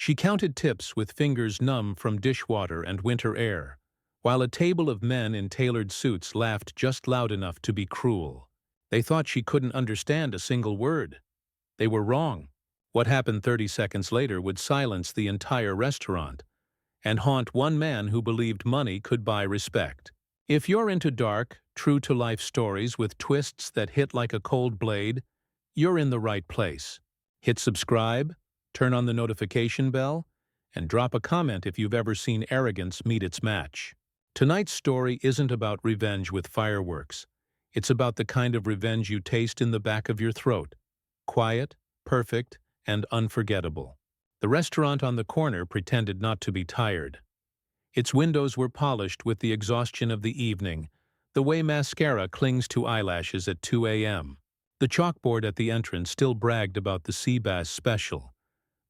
She counted tips with fingers numb from dishwater and winter air, while a table of men in tailored suits laughed just loud enough to be cruel. They thought she couldn't understand a single word. They were wrong. What happened 30 seconds later would silence the entire restaurant and haunt one man who believed money could buy respect. If you're into dark, true-to-life stories with twists that hit like a cold blade, you're in the right place. Hit subscribe, turn on the notification bell, and drop a comment if you've ever seen arrogance meet its match. Tonight's story isn't about revenge with fireworks. It's about the kind of revenge you taste in the back of your throat. Quiet, perfect, and unforgettable. The restaurant on the corner pretended not to be tired. Its windows were polished with the exhaustion of the evening, the way mascara clings to eyelashes at 2 a.m. The chalkboard at the entrance still bragged about the sea bass special,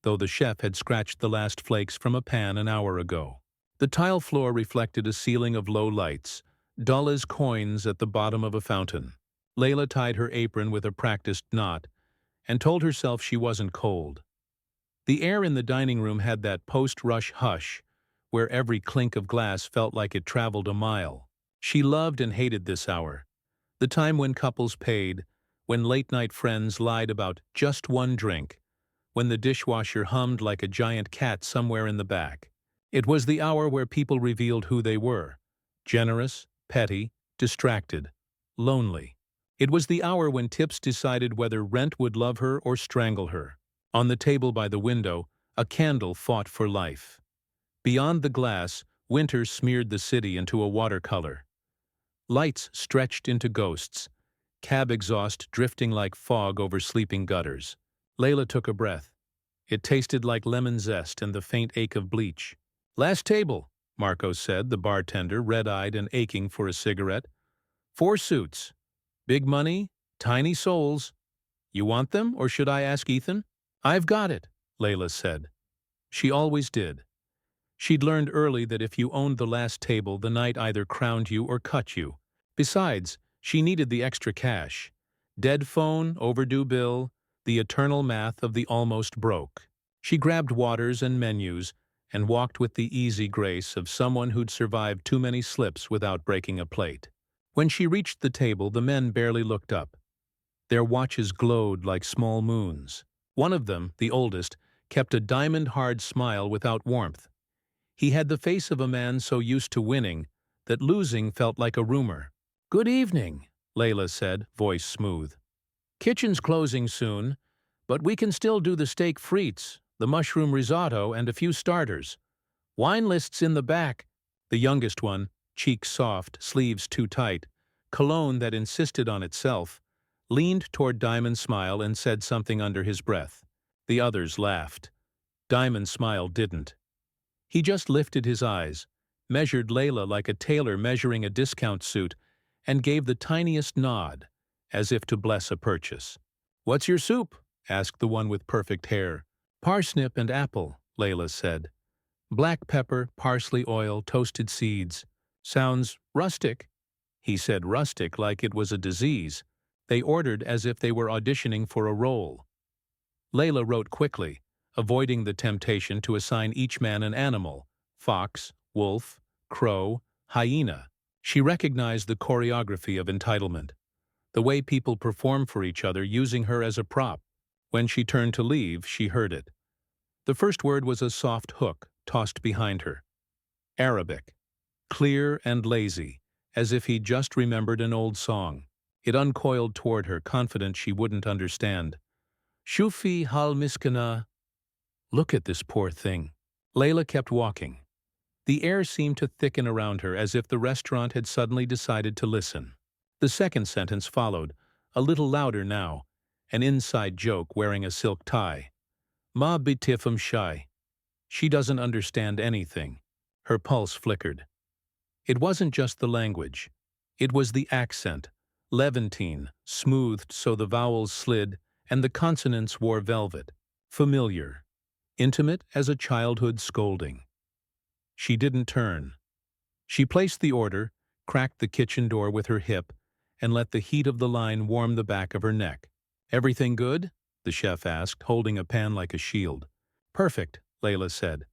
though the chef had scratched the last flakes from a pan an hour ago. The tile floor reflected a ceiling of low lights, dull as coins at the bottom of a fountain. Layla tied her apron with a practiced knot and told herself she wasn't cold. The air in the dining room had that post-rush hush, where every clink of glass felt like it traveled a mile. She loved and hated this hour, the time when couples paid, when late-night friends lied about just one drink, when the dishwasher hummed like a giant cat somewhere in the back. It was the hour where people revealed who they were: generous, petty, distracted, lonely. It was the hour when tips decided whether rent would love her or strangle her. On the table by the window, a candle fought for life. Beyond the glass, winter smeared the city into a watercolor. Lights stretched into ghosts, cab exhaust drifting like fog over sleeping gutters. Layla took a breath. It tasted like lemon zest and the faint ache of bleach. "Last table," Marco said, the bartender, red-eyed and aching for a cigarette. "4 suits. Big money, tiny souls. You want them, or should I ask Ethan?" "I've got it," Layla said. She always did. She'd learned early that if you owned the last table, the night either crowned you or cut you. Besides, she needed the extra cash. Dead phone, overdue bill, the eternal math of the almost broke. She grabbed waters and menus and walked with the easy grace of someone who'd survived too many slips without breaking a plate. When she reached the table, the men barely looked up. Their watches glowed like small moons. One of them, the oldest, kept a diamond-hard smile without warmth. He had the face of a man so used to winning that losing felt like a rumor. "Good evening," Layla said, voice smooth. "Kitchen's closing soon, but we can still do the steak frites, the mushroom risotto, and a few starters. Wine list's in the back." The youngest one, cheeks soft, sleeves too tight, cologne that insisted on itself, leaned toward Diamond's Smile and said something under his breath. The others laughed. Diamond Smile didn't. He just lifted his eyes, measured Layla like a tailor measuring a discount suit, and gave the tiniest nod, as if to bless a purchase. "What's your soup?" asked the one with perfect hair. "Parsnip and apple," Layla said. "Black pepper, parsley oil, toasted seeds. Sounds rustic." He said rustic like it was a disease. They ordered as if they were auditioning for a role. Layla wrote quickly, avoiding the temptation to assign each man an animal: fox, wolf, crow, hyena. She recognized the choreography of entitlement, the way people perform for each other using her as a prop. When she turned to leave, she heard it. The first word was a soft hook tossed behind her. Arabic. Clear and lazy, as if he'd just remembered an old song. It uncoiled toward her, confident she wouldn't understand. "Shufi hal miskana." Look at this poor thing. Layla kept walking. The air seemed to thicken around her, as if the restaurant had suddenly decided to listen. The second sentence followed, a little louder now, an inside joke wearing a silk tie. "Ma bitifum shy." She doesn't understand anything. Her pulse flickered. It wasn't just the language. It was the accent, Levantine, smoothed so the vowels slid and the consonants wore velvet. Familiar. Intimate as a childhood scolding. She didn't turn. She placed the order, cracked the kitchen door with her hip, and let the heat of the line warm the back of her neck. "Everything good?" the chef asked, holding a pan like a shield. "Perfect," Layla said.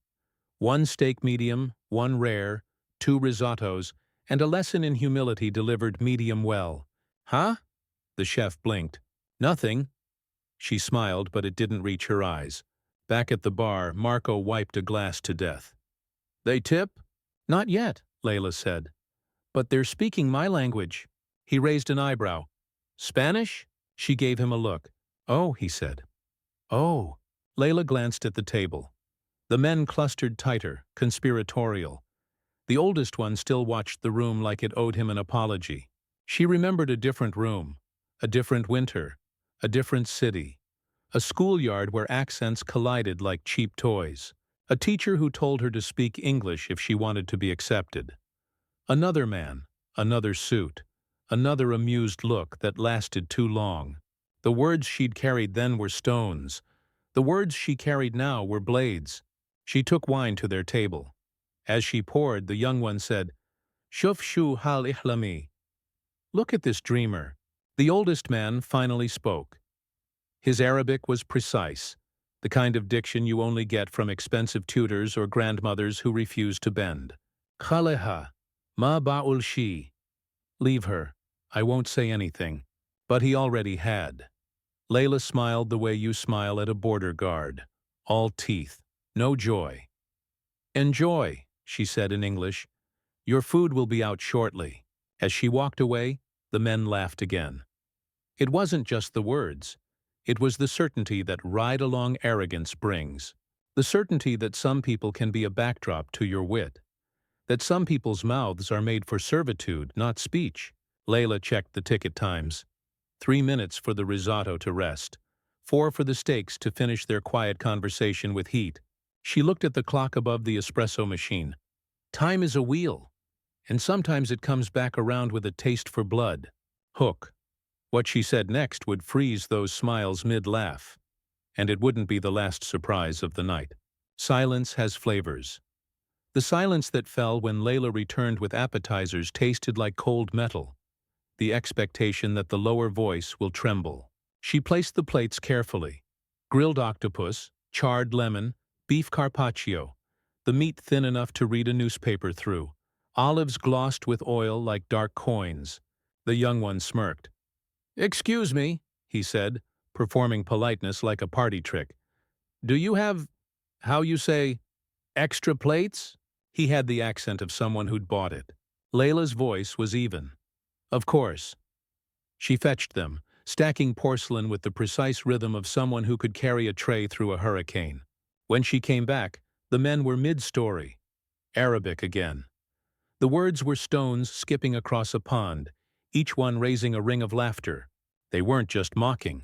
One steak medium, one rare, two risottos, and a lesson in humility delivered medium well. Huh? The chef blinked. Nothing. She smiled, but it didn't reach her eyes. Back at the bar, Marco wiped a glass to death. They tip? Not yet, Layla said. But they're speaking my language. He raised an eyebrow. Spanish? She gave him a look. Oh, he said. Oh. Layla glanced at the table. The men clustered tighter, conspiratorial. The oldest one still watched the room like it owed him an apology. She remembered a different room, a different winter, a different city, a schoolyard where accents collided like cheap toys, a teacher who told her to speak English if she wanted to be accepted. Another man, another suit, another amused look that lasted too long. The words she'd carried then were stones. The words she carried now were blades. She took wine to their table. As she poured, the young one said, Shuf shu hal ihlami. Look at this dreamer. The oldest man finally spoke. His Arabic was precise, the kind of diction you only get from expensive tutors or grandmothers who refuse to bend. Khaleha, ma ba'ul shi. Leave her. I won't say anything. But he already had. Layla smiled the way you smile at a border guard. All teeth. No joy. Enjoy, she said in English. Your food will be out shortly. As she walked away, the men laughed again. It wasn't just the words. It was the certainty that ride-along arrogance brings. The certainty that some people can be a backdrop to your wit. That some people's mouths are made for servitude, not speech. Layla checked the ticket times. 3 minutes for the risotto to rest. 4 for the steaks to finish their quiet conversation with heat. She looked at the clock above the espresso machine. Time is a wheel, and sometimes it comes back around with a taste for blood. Hook. What she said next would freeze those smiles mid-laugh, and it wouldn't be the last surprise of the night. Silence has flavors. The silence that fell when Layla returned with appetizers tasted like cold metal, the expectation that the lower voice will tremble. She placed the plates carefully. Grilled octopus, charred lemon, beef carpaccio, the meat thin enough to read a newspaper through, olives glossed with oil like dark coins. The young one smirked. Excuse me, he said, performing politeness like a party trick. Do you have, how you say, extra plates? He had the accent of someone who'd bought it. Layla's voice was even. Of course. She fetched them, stacking porcelain with the precise rhythm of someone who could carry a tray through a hurricane. When she came back, the men were mid-story. Arabic again. The words were stones skipping across a pond, each one raising a ring of laughter. They weren't just mocking.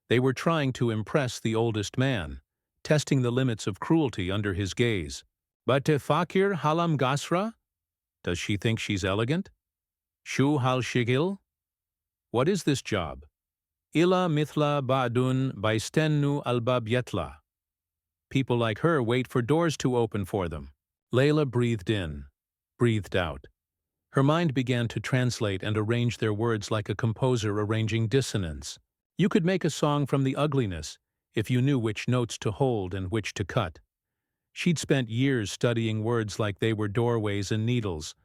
They were trying to impress the oldest man, testing the limits of cruelty under his gaze. Bate fakir halam gasra? Does she think she's elegant? Shu hal shigil? What is this job? Ila mithla ba'dun baistennu albab yetla. People like her wait for doors to open for them. Layla breathed in, breathed out. Her mind began to translate and arrange their words like a composer arranging dissonance. You could make a song from the ugliness if you knew which notes to hold and which to cut. She'd spent years studying words like they were doorways and needles,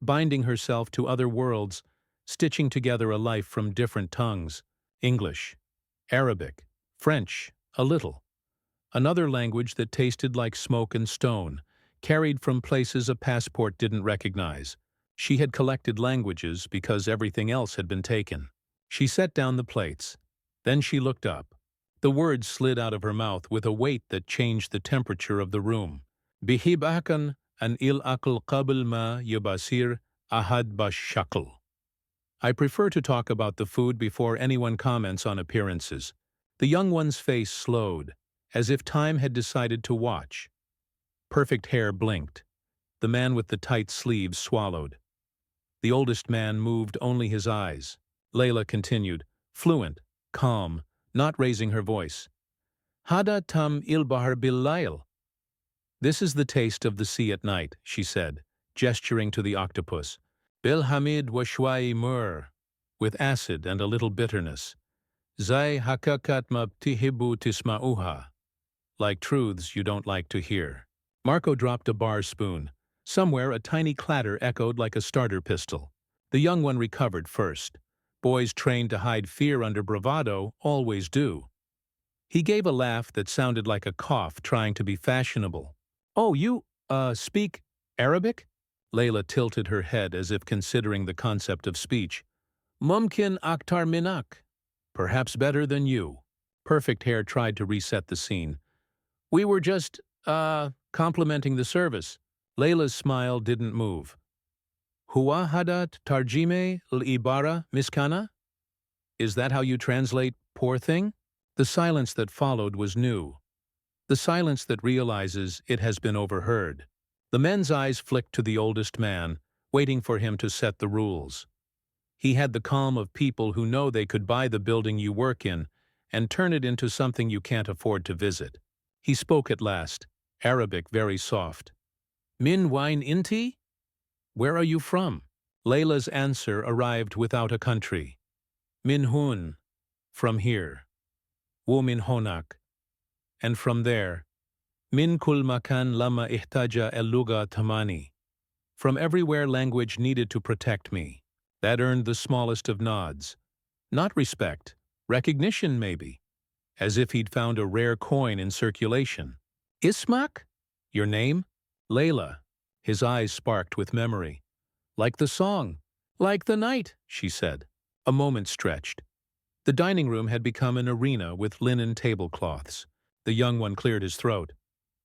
binding herself to other worlds, stitching together a life from different tongues. English, Arabic, French, a little. Another language that tasted like smoke and stone, carried from places a passport didn't recognize. She had collected languages because everything else had been taken. She set down the plates. Then she looked up. The words slid out of her mouth with a weight that changed the temperature of the room. Bihibakan an il akal qabl ma yubasir ahad bashakal. I prefer to talk about the food before anyone comments on appearances. The young one's face slowed, as if time had decided to watch. Perfect hair blinked. The man with the tight sleeves swallowed. The oldest man moved only his eyes. Layla continued, fluent, calm, not raising her voice. Hada tam il bahar bil layl. This is the taste of the sea at night, she said, gesturing to the octopus. Bil hamid wa shwai mur, with acid and a little bitterness. Zai hakakat mabtihibu tisma'uha. like truths you don't like to hear. Marco dropped a bar spoon. Somewhere a tiny clatter echoed like a starter pistol. The young one recovered first. Boys trained to hide fear under bravado always do. He gave a laugh that sounded like a cough trying to be fashionable. "Oh, you, speak Arabic?" Layla tilted her head as if considering the concept of speech. "Mumkin aktar minak." "Perhaps better than you." Perfect Hair tried to reset the scene. "We were just, complimenting the service." Layla's smile didn't move. "Huwa hadat tarjime al-ibara miskana?" "Is that how you translate 'poor thing'?" The silence that followed was new. The silence that realizes it has been overheard. The men's eyes flicked to the oldest man, waiting for him to set the rules. He had the calm of people who know they could buy the building you work in and turn it into something you can't afford to visit. He spoke at last, Arabic very soft. "Min wine inti?" "Where are you from?" Layla's answer arrived without a country. "Min hun." "From here." "Wo min honak." "And from there." "Min kul makan lama ihtaja el-luga tamani." "From everywhere language needed to protect me." That earned the smallest of nods. Not respect, recognition maybe, as if he'd found a rare coin in circulation. "Ismak?" "Your name?" "Layla." His eyes sparked with memory. "Like the song." "Like the night," she said. A moment stretched. The dining room had become an arena with linen tablecloths. The young one cleared his throat.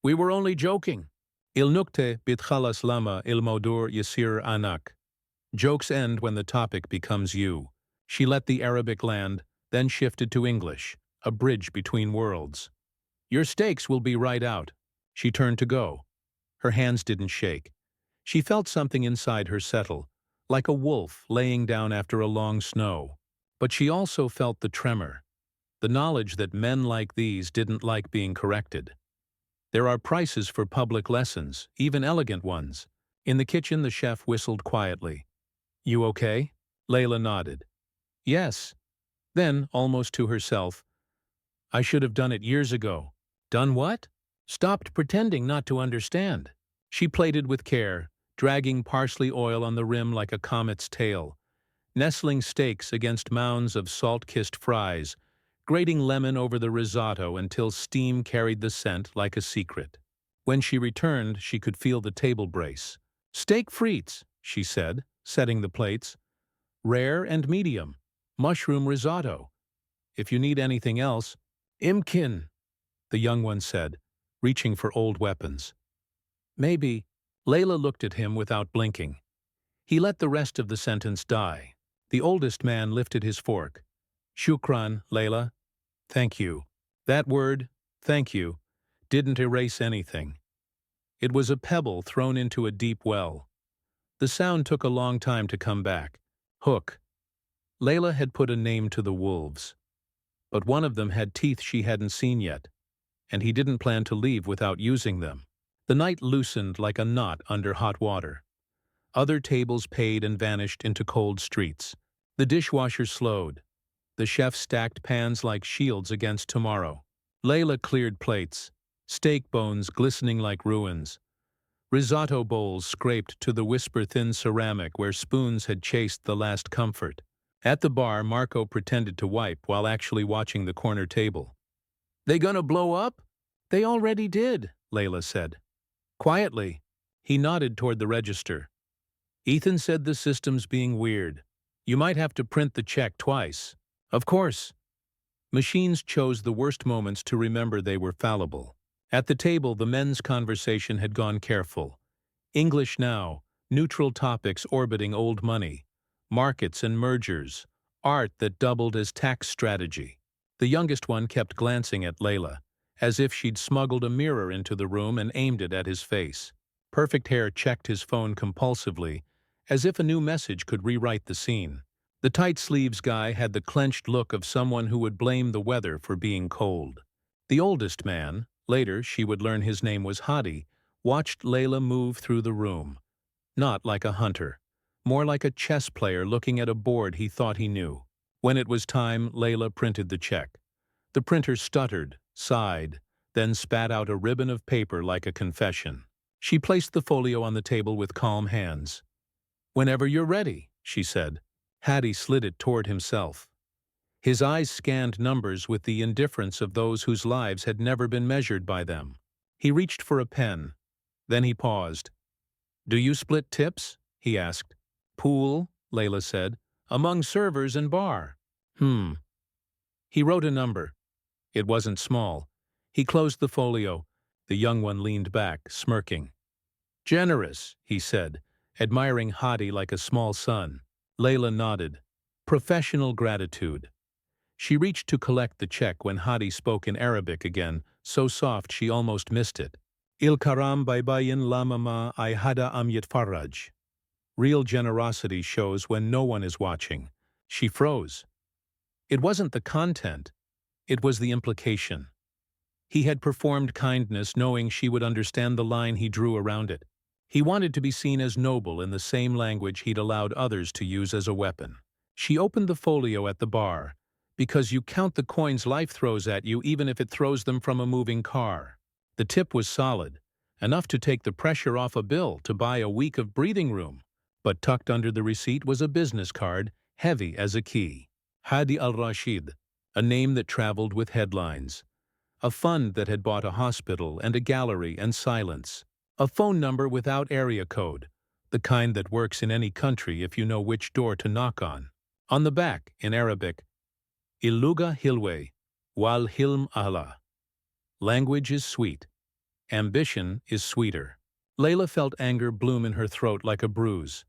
"We were only joking." "Il nukte bit khalas lama il modur yasir anak." Jokes end when the topic becomes you. She let the Arabic land, then shifted to English, a bridge between worlds. "Your steaks will be right out." She turned to go. Her hands didn't shake. She felt something inside her settle, like a wolf laying down after a long snow. But she also felt the tremor, the knowledge that men like these didn't like being corrected. There are prices for public lessons, even elegant ones. In the kitchen the chef whistled quietly. "You okay?" Layla nodded. "Yes." Then, almost to herself, "I should have done it years ago." "Done what?" "Stopped pretending not to understand." She plated with care, dragging parsley oil on the rim like a comet's tail, nestling steaks against mounds of salt-kissed fries, grating lemon over the risotto until steam carried the scent like a secret. When she returned, she could feel the table brace. "Steak frites," she said, setting the plates. "Rare and medium. Mushroom risotto. If you need anything else—" "Imkin," the young one said, reaching for old weapons. "Maybe." Layla looked at him without blinking. He let the rest of the sentence die. The oldest man lifted his fork. "Shukran, Layla." "Thank you." That word, "thank you," didn't erase anything. It was a pebble thrown into a deep well. The sound took a long time to come back. Hook. Layla had put a name to the wolves. But one of them had teeth she hadn't seen yet, and he didn't plan to leave without using them. The night loosened like a knot under hot water. Other tables paid and vanished into cold streets. The dishwasher slowed. The chef stacked pans like shields against tomorrow. Layla cleared plates, steak bones glistening like ruins. Risotto bowls scraped to the whisper-thin ceramic where spoons had chased the last comfort. At the bar, Marco pretended to wipe while actually watching the corner table. "They gonna blow up?" "They already did," Layla said. Quietly, he nodded toward the register. "Ethan said the system's being weird. You might have to print the check twice." "Of course." Machines chose the worst moments to remember they were fallible. At the table, the men's conversation had gone careful. English now, neutral topics orbiting old money, markets and mergers, art that doubled as tax strategy. The youngest one kept glancing at Layla, as if she'd smuggled a mirror into the room and aimed it at his face. Perfect Hair checked his phone compulsively, as if a new message could rewrite the scene. The tight-sleeves guy had the clenched look of someone who would blame the weather for being cold. The oldest man, later she would learn his name was Hadi, watched Layla move through the room. Not like a hunter, more like a chess player looking at a board he thought he knew. When it was time, Layla printed the check. The printer stuttered, sighed, then spat out a ribbon of paper like a confession. She placed the folio on the table with calm hands. "Whenever you're ready," she said. Hattie slid it toward himself. His eyes scanned numbers with the indifference of those whose lives had never been measured by them. He reached for a pen. Then he paused. "Do you split tips?" he asked. "Pool," Layla said, "among servers and bar." He wrote a number. It wasn't small. He closed the folio. The young one leaned back, smirking. "Generous," he said, admiring Hadi like a small son. Layla nodded. Professional gratitude. She reached to collect the check when Hadi spoke in Arabic again, so soft she almost missed it. Il karam baybayin lamama I hada am yitfaraj. Real generosity shows when no one is watching. She froze. It wasn't the content. It was the implication. He had performed kindness knowing she would understand the line he drew around it. He wanted to be seen as noble in the same language he'd allowed others to use as a weapon. She opened the folio at the bar, because you count the coins life throws at you even if it throws them from a moving car. The tip was solid, enough to take the pressure off a bill to buy a week of breathing room. But tucked under the receipt was a business card, heavy as a key. Hadi al-Rashid, a name that traveled with headlines. A fund that had bought a hospital and a gallery and silence. A phone number without area code, the kind that works in any country if you know which door to knock on. On the back, in Arabic, Iluga Hilwe, wal Hilm Allah. Language is sweet. Ambition is sweeter. Layla felt anger bloom in her throat like a bruise.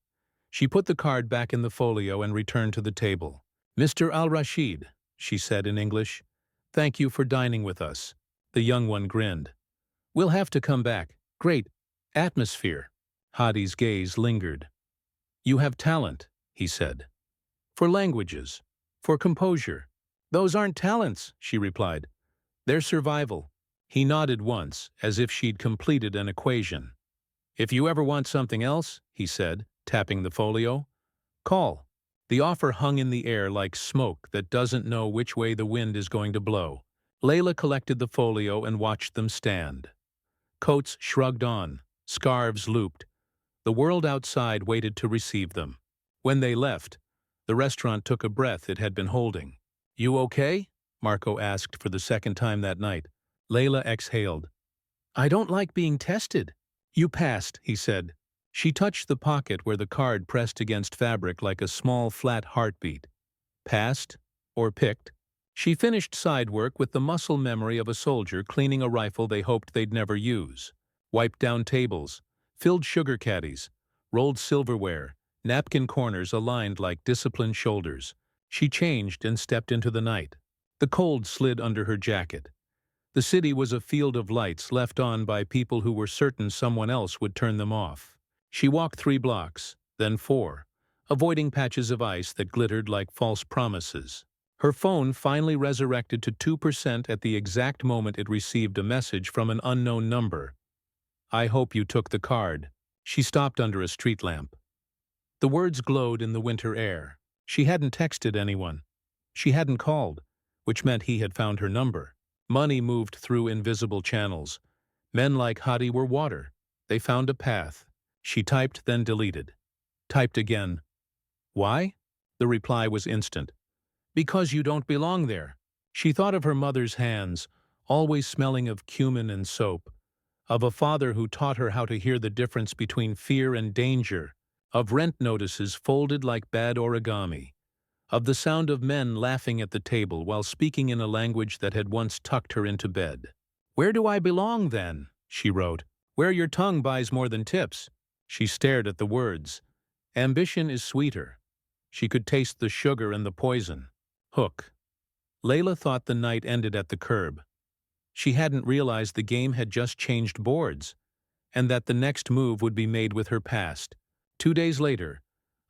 She put the card back in the folio and returned to the table. "Mr. Al-Rashid," she said in English, "thank you for dining with us." The young one grinned. "We'll have to come back. Great atmosphere." Hadi's gaze lingered. "You have talent," he said. "For languages. For composure." "Those aren't talents," she replied. "They're survival." He nodded once, as if she'd completed an equation. "If you ever want something else," he said, tapping the folio, "call." The offer hung in the air like smoke that doesn't know which way the wind is going to blow. Layla collected the folio and watched them stand. Coats shrugged on, scarves looped. The world outside waited to receive them. When they left, the restaurant took a breath it had been holding. "You okay?" Marco asked for the second time that night. Layla exhaled. "I don't like being tested." "You passed," he said. She touched the pocket where the card pressed against fabric like a small, flat heartbeat. Passed, or picked. She finished side work with the muscle memory of a soldier cleaning a rifle they hoped they'd never use. Wiped down tables, filled sugar caddies, rolled silverware, napkin corners aligned like disciplined shoulders. She changed and stepped into the night. The cold slid under her jacket. The city was a field of lights left on by people who were certain someone else would turn them off. She walked 3 blocks, then 4, avoiding patches of ice that glittered like false promises. Her phone finally resurrected to 2% at the exact moment it received a message from an unknown number. "I hope you took the card." She stopped under a street lamp. The words glowed in the winter air. She hadn't texted anyone. She hadn't called, which meant he had found her number. Money moved through invisible channels. Men like Hadi were water. They found a path. She typed, then deleted. Typed again. "Why?" The reply was instant. "Because you don't belong there." She thought of her mother's hands, always smelling of cumin and soap, of a father who taught her how to hear the difference between fear and danger, of rent notices folded like bad origami, of the sound of men laughing at the table while speaking in a language that had once tucked her into bed. "Where do I belong, then?" she wrote. "Where your tongue buys more than tips." She stared at the words. Ambition is sweeter. She could taste the sugar and the poison. Hook. Layla thought the night ended at the curb. She hadn't realized the game had just changed boards, and that the next move would be made with her past. 2 days later,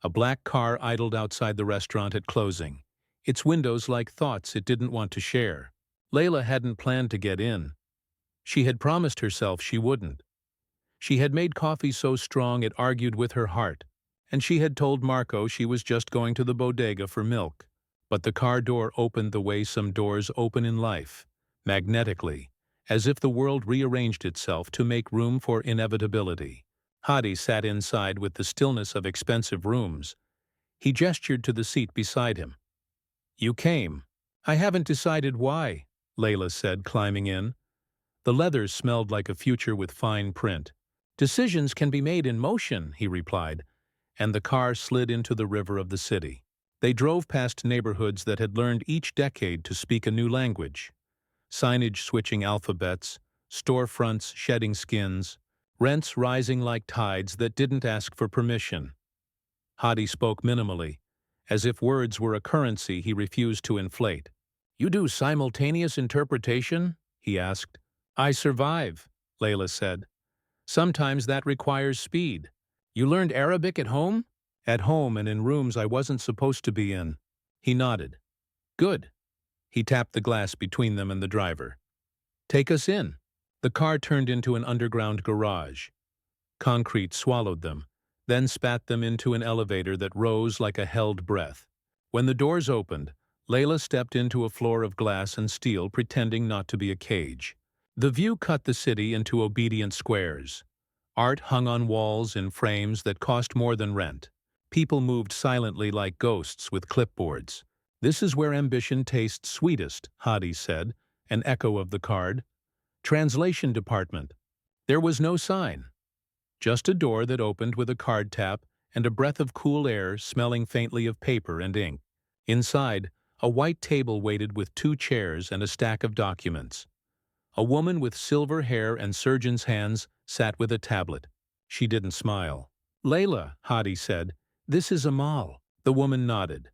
a black car idled outside the restaurant at closing, its windows like thoughts it didn't want to share. Layla hadn't planned to get in. She had promised herself she wouldn't. She had made coffee so strong it argued with her heart, and she had told Marco she was just going to the bodega for milk. But the car door opened the way some doors open in life, magnetically, as if the world rearranged itself to make room for inevitability. Hadi sat inside with the stillness of expensive rooms. He gestured to the seat beside him. "You came." "I haven't decided why," Layla said, climbing in. The leather smelled like a future with fine print. "Decisions can be made in motion," he replied, and the car slid into the river of the city. They drove past neighborhoods that had learned each decade to speak a new language. Signage switching alphabets, storefronts shedding skins, rents rising like tides that didn't ask for permission. Hadi spoke minimally, as if words were a currency he refused to inflate. "You do simultaneous interpretation?" he asked. "I survive," Layla said. "Sometimes that requires speed." "You learned Arabic at home?" "At home and in rooms I wasn't supposed to be in." He nodded. "Good." He tapped the glass between them and the driver. "Take us in." The car turned into an underground garage. Concrete swallowed them, then spat them into an elevator that rose like a held breath. When the doors opened, Layla stepped into a floor of glass and steel, pretending not to be a cage. The view cut the city into obedient squares. Art hung on walls in frames that cost more than rent. People moved silently like ghosts with clipboards. "This is where ambition tastes sweetest," Hadi said, an echo of the card. "Translation department." There was no sign. Just a door that opened with a card tap and a breath of cool air smelling faintly of paper and ink. Inside, a white table waited with 2 chairs and a stack of documents. A woman with silver hair and surgeon's hands sat with a tablet. She didn't smile. "Layla," Hadi said, "this is Amal." The woman nodded.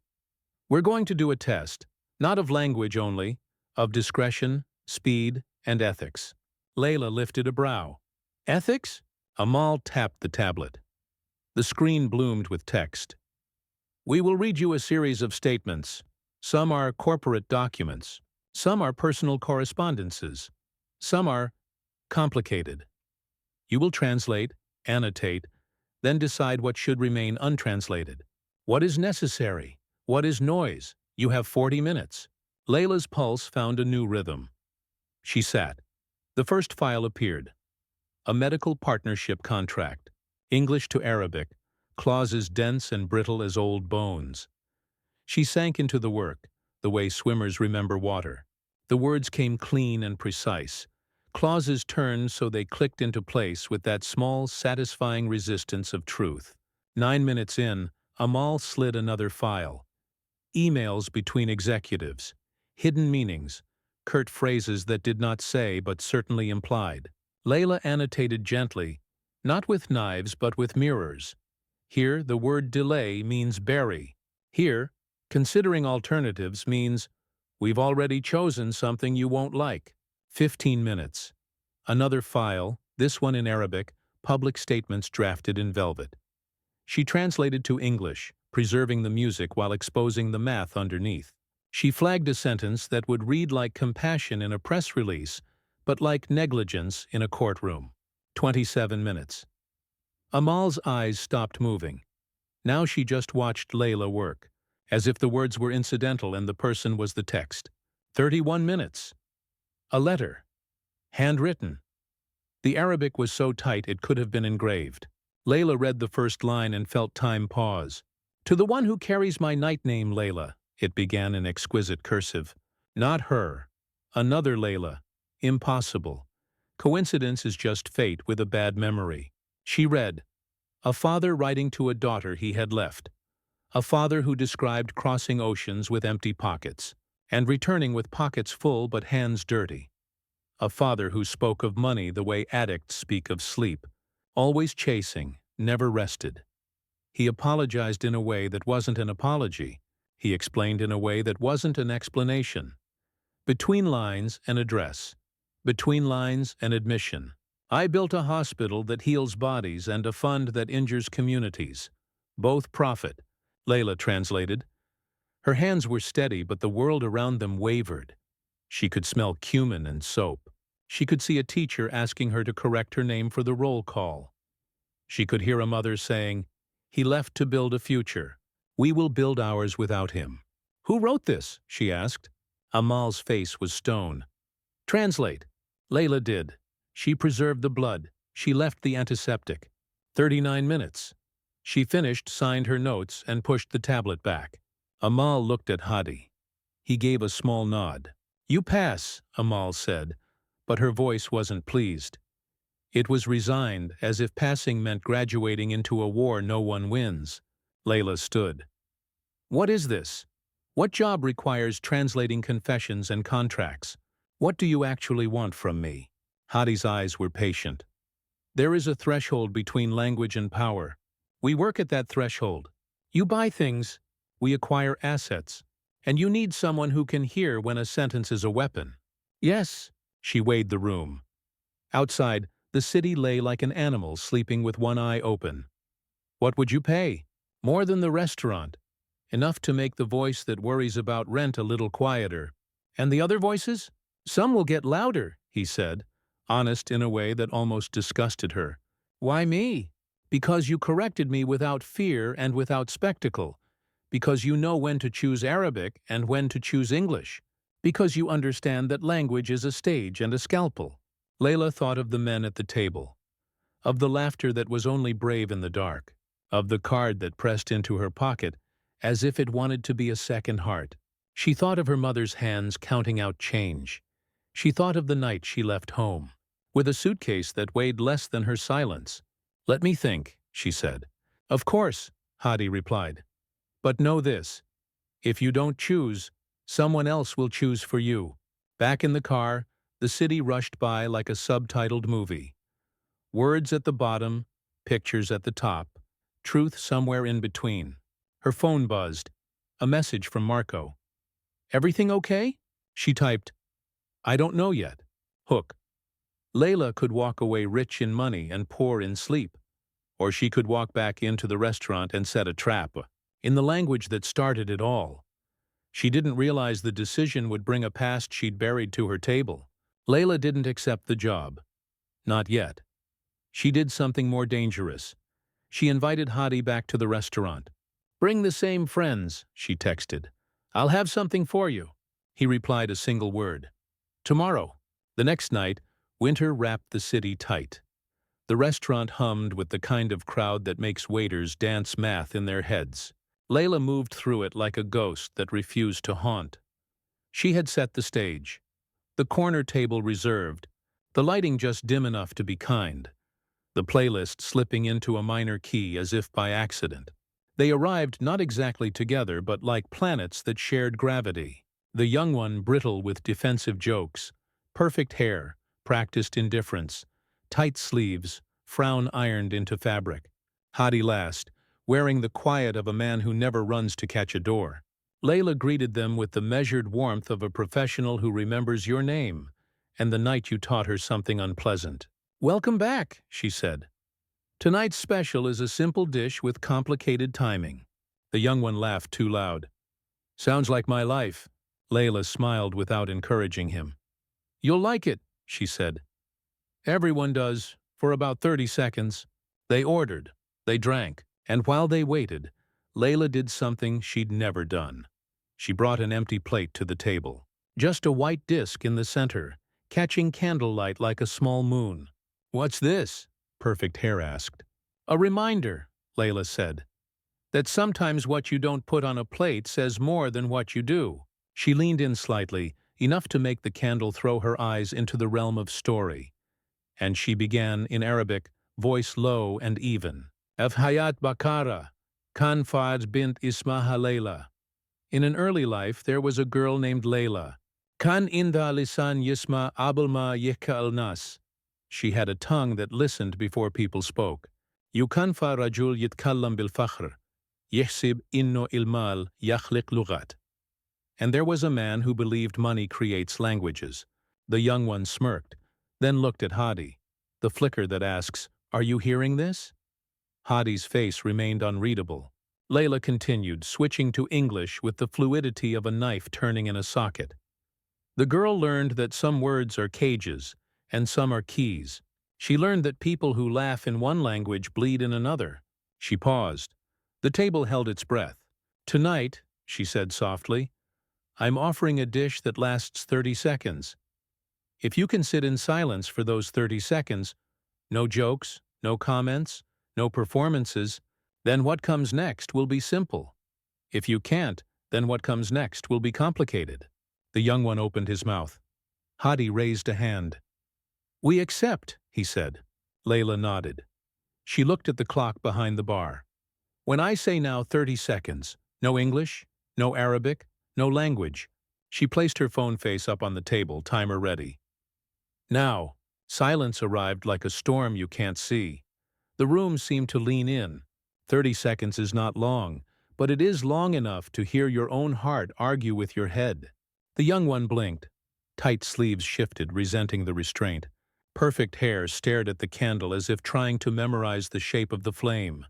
"We're going to do a test, not of language only, of discretion, speed, and ethics." Layla lifted a brow. "Ethics?" Amal tapped the tablet. The screen bloomed with text. "We will read you a series of statements. Some are corporate documents. Some are personal correspondences. Some are complicated. You will translate, annotate, then decide what should remain untranslated. What is necessary? What is noise? You have 40 minutes. Layla's pulse found a new rhythm. She sat. The first file appeared. A medical partnership contract. English to Arabic, clauses dense and brittle as old bones. She sank into the work, the way swimmers remember water. The words came clean and precise. Clauses turned so they clicked into place with that small, satisfying resistance of truth. 9 minutes in, Amal slid another file. Emails between executives. Hidden meanings. Curt phrases that did not say but certainly implied. Layla annotated gently, not with knives but with mirrors. Here, the word delay means bury. Here, considering alternatives means we've already chosen something you won't like. 15 minutes. Another file, this one in Arabic, public statements drafted in velvet. She translated to English, preserving the music while exposing the math underneath. She flagged a sentence that would read like compassion in a press release, but like negligence in a courtroom. 27 minutes. Amal's eyes stopped moving. Now she just watched Layla work, as if the words were incidental and the person was the text. 31 minutes. A letter. Handwritten. The Arabic was so tight it could have been engraved. Layla read the first line and felt time pause. "To the one who carries my night name, Layla," it began in exquisite cursive. "Not her. Another Layla. Impossible. Coincidence is just fate with a bad memory." She read, "A father writing to a daughter he had left. A father who described crossing oceans with empty pockets, and returning with pockets full but hands dirty. A father who spoke of money the way addicts speak of sleep, always chasing, never rested. He apologized in a way that wasn't an apology. He explained in a way that wasn't an explanation. Between lines, an address. Between lines, an admission. I built a hospital that heals bodies and a fund that injures communities. Both profit," Layla translated. Her hands were steady, but the world around them wavered. She could smell cumin and soap. She could see a teacher asking her to correct her name for the roll call. She could hear a mother saying, "He left to build a future. We will build ours without him." "Who wrote this?" she asked. Amal's face was stone. "Translate." Layla did. She preserved the blood. She left the antiseptic. 39 minutes. She finished, signed her notes, and pushed the tablet back. Amal looked at Hadi. He gave a small nod. "You pass," Amal said, but her voice wasn't pleased. It was resigned, as if passing meant graduating into a war no one wins. Layla stood. "What is this? What job requires translating confessions and contracts? What do you actually want from me?" Hadi's eyes were patient. "There is a threshold between language and power. We work at that threshold. You buy things, we acquire assets, and you need someone who can hear when a sentence is a weapon." "Yes." She weighed the room. Outside, the city lay like an animal sleeping with one eye open. "What would you pay?" "More than the restaurant. Enough to make the voice that worries about rent a little quieter." "And the other voices?" "Some will get louder," he said, honest in a way that almost disgusted her. "Why me?" "Because you corrected me without fear and without spectacle. Because you know when to choose Arabic and when to choose English. Because you understand that language is a stage and a scalpel." Layla thought of the men at the table, of the laughter that was only brave in the dark, of the card that pressed into her pocket as if it wanted to be a second heart. She thought of her mother's hands counting out change. She thought of the night she left home, with a suitcase that weighed less than her silence. "Let me think," she said. "Of course," Hadi replied. "But know this. If you don't choose, someone else will choose for you." Back in the car, the city rushed by like a subtitled movie. Words at the bottom, pictures at the top, truth somewhere in between. Her phone buzzed. A message from Marco. "Everything okay?" She typed, "I don't know yet." Hook. Layla could walk away rich in money and poor in sleep. Or she could walk back into the restaurant and set a trap, in the language that started it all. She didn't realize the decision would bring a past she'd buried to her table. Layla didn't accept the job. Not yet. She did something more dangerous. She invited Hadi back to the restaurant. "Bring the same friends," she texted. "I'll have something for you." He replied a single word. "Tomorrow." The next night, winter wrapped the city tight. The restaurant hummed with the kind of crowd that makes waiters dance math in their heads. Layla moved through it like a ghost that refused to haunt. She had set the stage. The corner table reserved, the lighting just dim enough to be kind, the playlist slipping into a minor key as if by accident. They arrived not exactly together, but like planets that shared gravity. The young one brittle with defensive jokes, perfect hair, practiced indifference, tight sleeves, frown ironed into fabric. Hadi last, wearing the quiet of a man who never runs to catch a door. Layla greeted them with the measured warmth of a professional who remembers your name and the night you taught her something unpleasant. "Welcome back," she said. "Tonight's special is a simple dish with complicated timing." The young one laughed too loud. "Sounds like my life." Layla smiled without encouraging him. "You'll like it," she said. "Everyone does, for about 30 seconds. They ordered, they drank, and while they waited, Layla did something she'd never done. She brought an empty plate to the table. Just a white disk in the center, catching candlelight like a small moon. "What's this?" Perfect Hair asked. "A reminder," Layla said, "that sometimes what you don't put on a plate says more than what you do." She leaned in slightly, enough to make the candle throw her eyes into the realm of story. And she began, in Arabic, voice low and even. "Of Hayat Bakara, Kan Fad bint Ismaha Layla." In an early life, there was a girl named Layla. Kan inda lisan yisma abulma yihka al-nas. She had a tongue that listened before people spoke. Yukanfa rajul yitkallam bil-fakhr, yihsib inno ilmal yakhliq lugat. And there was a man who believed money creates languages. The young one smirked, then looked at Hadi, the flicker that asks, "Are you hearing this?" Hadi's face remained unreadable. Layla continued, switching to English with the fluidity of a knife turning in a socket. The girl learned that some words are cages, and some are keys. She learned that people who laugh in one language bleed in another. She paused. The table held its breath. "Tonight," she said softly, "I'm offering a dish that lasts 30 seconds. If you can sit in silence for those 30 seconds, no jokes, no comments, no performances, then what comes next will be simple. If you can't, then what comes next will be complicated. The young one opened his mouth. Hadi raised a hand. We accept, he said. Layla nodded. She looked at the clock behind the bar. When I say now 30 seconds, no English, no Arabic, no language. She placed her phone face up on the table, timer ready. Now, silence arrived like a storm you can't see. The room seemed to lean in. 30 seconds is not long, but it is long enough to hear your own heart argue with your head. The young one blinked. Tight sleeves shifted, resenting the restraint. Perfect hair stared at the candle as if trying to memorize the shape of the flame.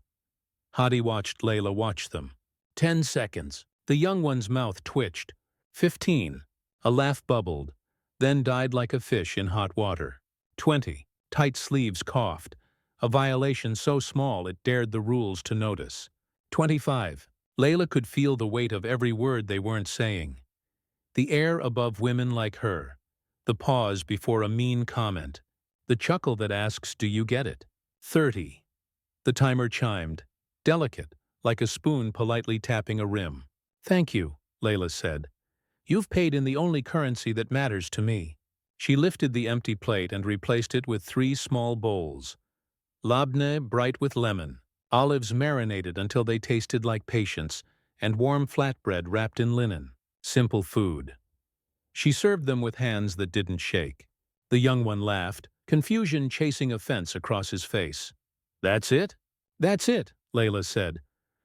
Hadi watched Layla watch them. 10 seconds. The young one's mouth twitched. 15. A laugh bubbled, then died like a fish in hot water. 20. Tight sleeves coughed, a violation so small it dared the rules to notice. 25. Layla could feel the weight of every word they weren't saying. The air above women like her. The pause before a mean comment. The chuckle that asks, do you get it? 30. The timer chimed, delicate, like a spoon politely tapping a rim. Thank you, Layla said. You've paid in the only currency that matters to me. She lifted the empty plate and replaced it with 3 small bowls. Labneh bright with lemon, olives marinated until they tasted like patience, and warm flatbread wrapped in linen. Simple food. She served them with hands that didn't shake. The young one laughed, confusion chasing offense across his face. That's it? That's it, Layla said.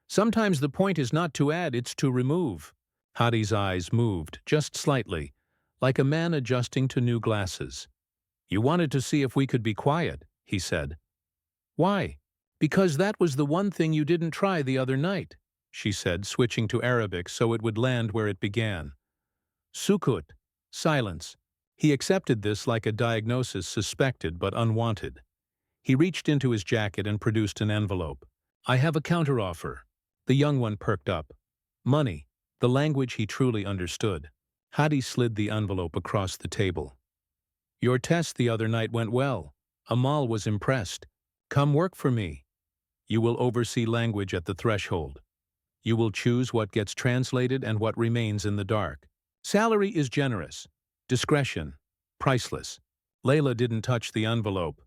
Sometimes the point is not to add, it's to remove. Hadi's eyes moved, just slightly, like a man adjusting to new glasses. You wanted to see if we could be quiet, he said. Why? Because that was the one thing you didn't try the other night, she said, switching to Arabic so it would land where it began. Sukut, silence. He accepted this like a diagnosis suspected but unwanted. He reached into his jacket and produced an envelope. I have a counteroffer. The young one perked up. Money, the language he truly understood. Hadi slid the envelope across the table. Your test the other night went well. Amal was impressed. Come work for me. You will oversee language at the threshold. You will choose what gets translated and what remains in the dark. Salary is generous. Discretion, priceless. Layla didn't touch the envelope.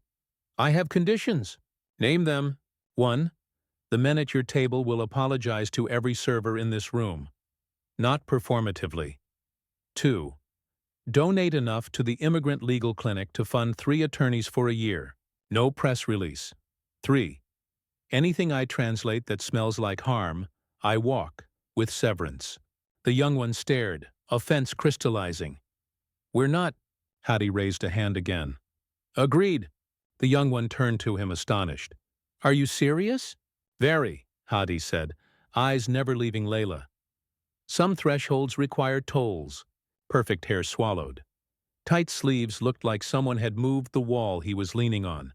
I have conditions. Name them. 1. The men at your table will apologize to every server in this room. Not performatively. 2. Donate enough to the Immigrant Legal Clinic to fund 3 attorneys for a year. No press release. 3. Anything I translate that smells like harm, I walk, with severance. The young one stared, offense crystallizing. We're not. Hadi raised a hand again. Agreed. The young one turned to him astonished. Are you serious? Very, Hadi said, eyes never leaving Layla. Some thresholds require tolls. Perfect hair swallowed. Tight sleeves looked like someone had moved the wall he was leaning on.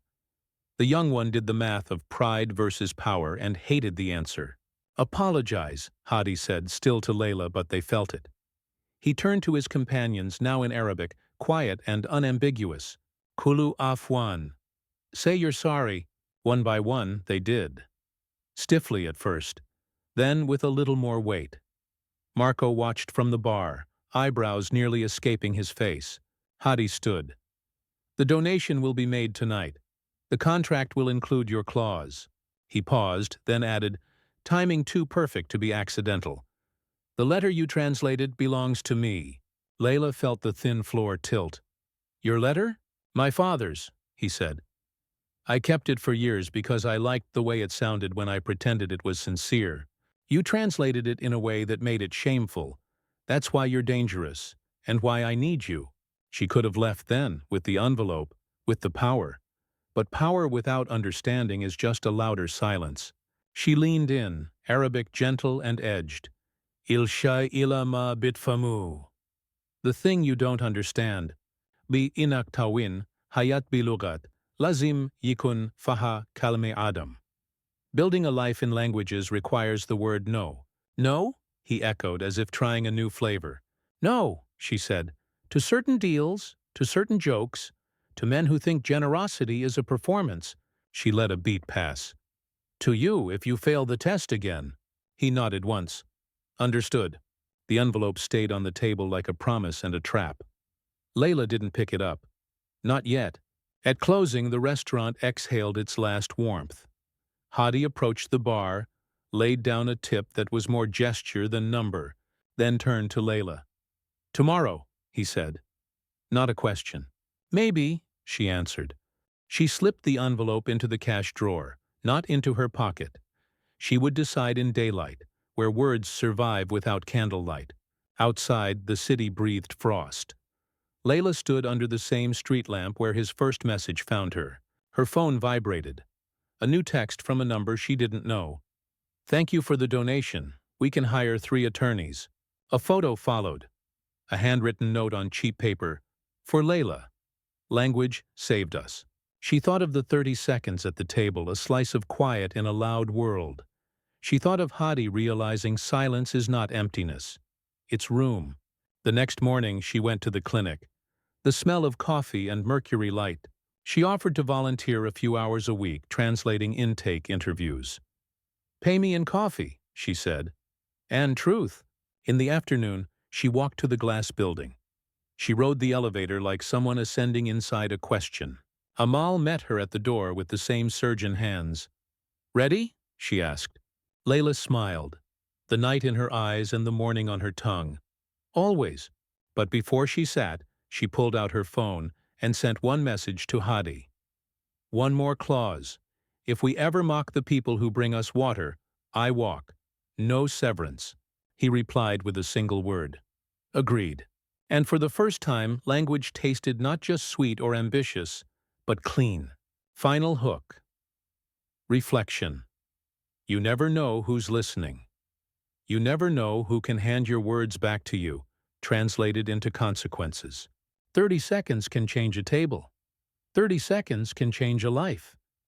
The young one did the math of pride versus power and hated the answer. Apologize, Hadi said, still to Layla, but they felt it. He turned to his companions, now in Arabic, quiet and unambiguous. Kulu afwan. Say you're sorry. One by one, they did. Stiffly at first, then with a little more weight. Marco watched from the bar, eyebrows nearly escaping his face. Hadi stood. The donation will be made tonight. The contract will include your clause. He paused, then added, timing too perfect to be accidental. The letter you translated belongs to me. Layla felt the thin floor tilt. Your letter? My father's, he said. I kept it for years because I liked the way it sounded when I pretended it was sincere. You translated it in a way that made it shameful. That's why you're dangerous, and why I need you. She could have left then, with the envelope, with the power. But power without understanding is just a louder silence. She leaned in, Arabic gentle and edged. Il shay ila ma bitfamu. The thing you don't understand. Bi inak tawin, hayat bilugat, lazim yikun faha kalme adam. Building a life in languages requires the word no. No? He echoed, as if trying a new flavor. No, she said. To certain deals, to certain jokes, to men who think generosity is a performance. She let a beat pass. To you if you fail the test again. He nodded once. Understood. The envelope stayed on the table like a promise and a trap. Layla didn't pick it up. Not yet. At closing, the restaurant exhaled its last warmth. Hadi approached the bar, laid down a tip that was more gesture than number, then turned to Layla. Tomorrow, he said. Not a question. Maybe, she answered. She slipped the envelope into the cash drawer, not into her pocket. She would decide in daylight, where words survive without candlelight. Outside, the city breathed frost. Layla stood under the same street lamp where his first message found her. Her phone vibrated. A new text from a number she didn't know. Thank you for the donation. We can hire 3 attorneys. A photo followed. A handwritten note on cheap paper. For Layla. Language saved us. She thought of the 30 seconds at the table, a slice of quiet in a loud world. She thought of Hadi realizing silence is not emptiness. It's room. The next morning she went to the clinic. The smell of coffee and mercury light. She offered to volunteer a few hours a week, translating intake interviews. Pay me in coffee, she said. And truth. In the afternoon, she walked to the glass building. She rode the elevator like someone ascending inside a question. Amal met her at the door with the same surgeon hands. Ready? She asked. Layla smiled, the night in her eyes and the morning on her tongue. Always. But before she sat, she pulled out her phone and sent one message to Hadi. One more clause. If we ever mock the people who bring us water, I walk. No severance. He replied with a single word. Agreed. And for the first time, language tasted not just sweet or ambitious, but clean. Final hook. Reflection. You never know who's listening. You never know who can hand your words back to you, translated into consequences. 30 seconds can change a table. 30 seconds can change a life.